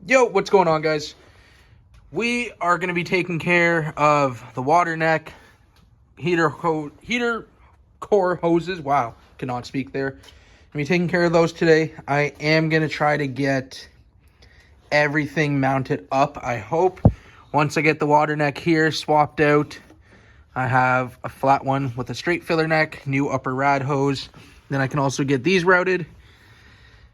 Yo, what's going on, guys? We are going to be taking care of the water neck heater core hoses. Wow, cannot speak there. Going to be taking care of those today. I am going to try to get everything mounted up, I hope. Once I get the water neck here swapped out, I have a flat one with a straight filler neck, new upper rad hose. Then I can also get these routed.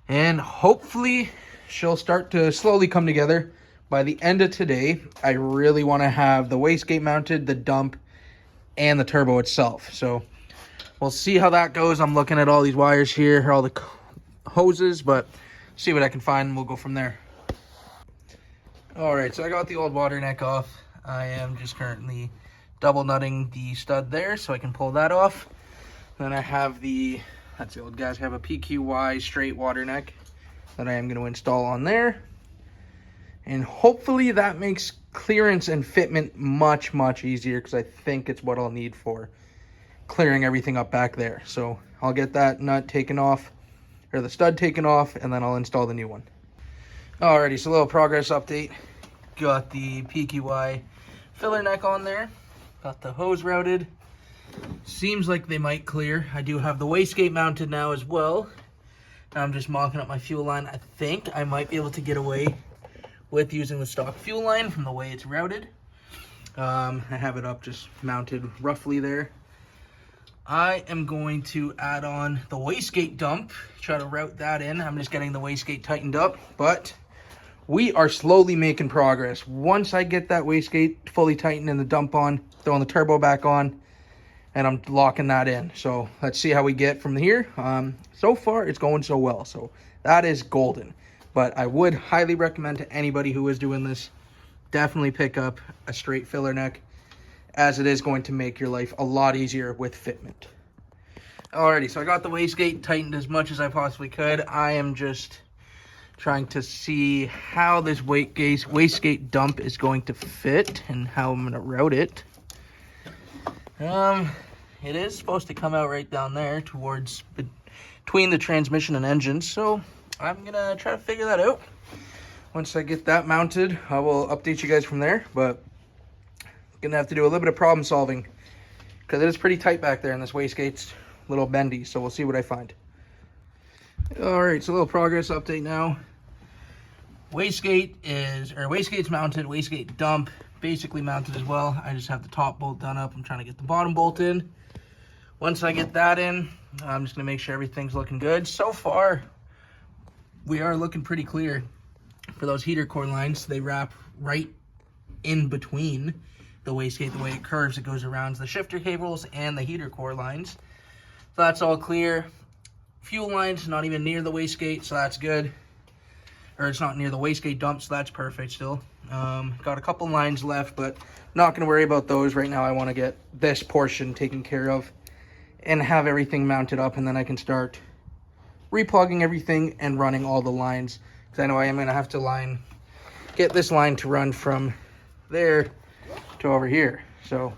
And hopefully she'll start to slowly come together. By the end of today, I really want to have the wastegate mounted, the dump, and the turbo itself. So we'll see how that goes. I'm looking at all these wires here, all the hoses, but see what I can find and we'll go from there. All right, so I got the old water neck off. I am just currently double nutting the stud there so I can pull that off. Then I have that's the old guys, I have a PQY straight water neck that I am going to install on there. And hopefully that makes clearance and fitment much, much easier, because I think it's what I'll need for clearing everything up back there. So I'll get that nut taken off, or the stud taken off, and then I'll install the new one. Alrighty, so a little progress update. Got the PQY filler neck on there. Got the hose routed. Seems like they might clear. I do have the wastegate mounted now as well. I'm just mocking up my fuel line. I think I might be able to get away with using the stock fuel line from the way it's routed. I have it up just mounted roughly there. I am going to add on the wastegate dump, try to route that in. I'm just getting the wastegate tightened up, but we are slowly making progress. Once I get that wastegate fully tightened and the dump on, throwing the turbo back on, and I'm locking that in. So let's see how we get from here. So far, it's going so well. So that is golden. But I would highly recommend to anybody who is doing this, definitely pick up a straight filler neck, as it is going to make your life a lot easier with fitment. Alrighty, so I got the wastegate tightened as much as I possibly could. I am just trying to see how this wastegate dump is going to fit and how I'm going to route it. It is supposed to come out right down there towards between the transmission and engine, so I'm gonna try to figure that out. Once I get that mounted, I will update you guys from there, but I'm gonna have to do a little bit of problem solving because it is pretty tight back there and this wastegate's a little bendy, so we'll see what I find. All right, so a little progress update now. Wastegate's mounted, wastegate dump basically mounted as well. I just have the top bolt done up. I'm trying to get the bottom bolt in. Once I get that in, I'm just gonna make sure everything's looking good. So far, we are looking pretty clear for those heater core lines. They wrap right in between the wastegate. The way it curves, it goes around the shifter cables and the heater core lines. So that's all clear. Fuel lines not even near the wastegate, so that's good. Or it's not near the wastegate dump, so that's perfect still. Got a couple lines left, but not going to worry about those right now. I want to get this portion taken care of and have everything mounted up, and then I can start replugging everything and running all the lines, because I know I am going to have to get this line to run from there to over here. So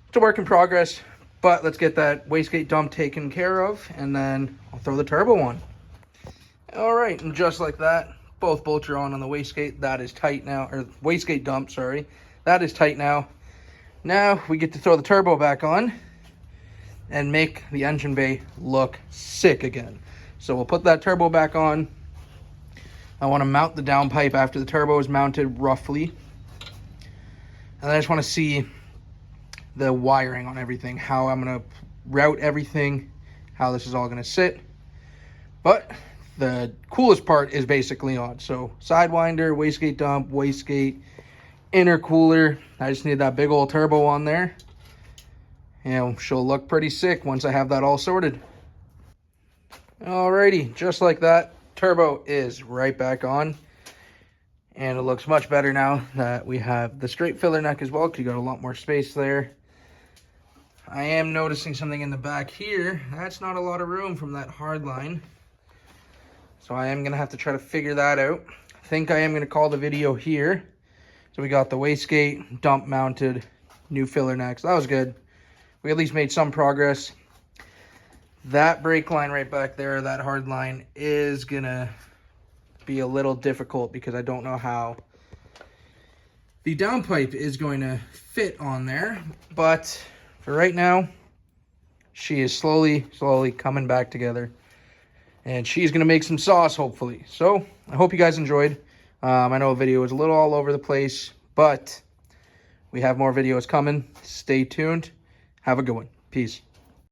it's a work in progress, but let's get that wastegate dump taken care of, and then I'll throw the turbo on. All right, and just like that, both bolts are on the wastegate. That is tight now, or wastegate dump, sorry. That is tight now. Now we get to throw the turbo back on and make the engine bay look sick again. So we'll put that turbo back on. I want to mount the downpipe after the turbo is mounted roughly. And I just want to see the wiring on everything, how I'm going to route everything, how this is all going to sit. But the coolest part is basically on. So sidewinder, wastegate dump, wastegate, intercooler. I just need that big old turbo on there. You know, she'll look pretty sick once I have that all sorted. Alrighty, just like that, turbo is right back on. And it looks much better now that we have the straight filler neck as well, because you got a lot more space there. I am noticing something in the back here. That's not a lot of room from that hard line. So I am going to have to try to figure that out. I think I am going to call the video here. So we got the wastegate, dump mounted, new filler neck. So that was good. We at least made some progress. That brake line right back there, that hard line, is going to be a little difficult because I don't know how the downpipe is going to fit on there. But for right now, she is slowly coming back together. And she's going to make some sauce, hopefully. So, I hope you guys enjoyed. I know the video was a little all over the place, but we have more videos coming. Stay tuned. Have a good one. Peace.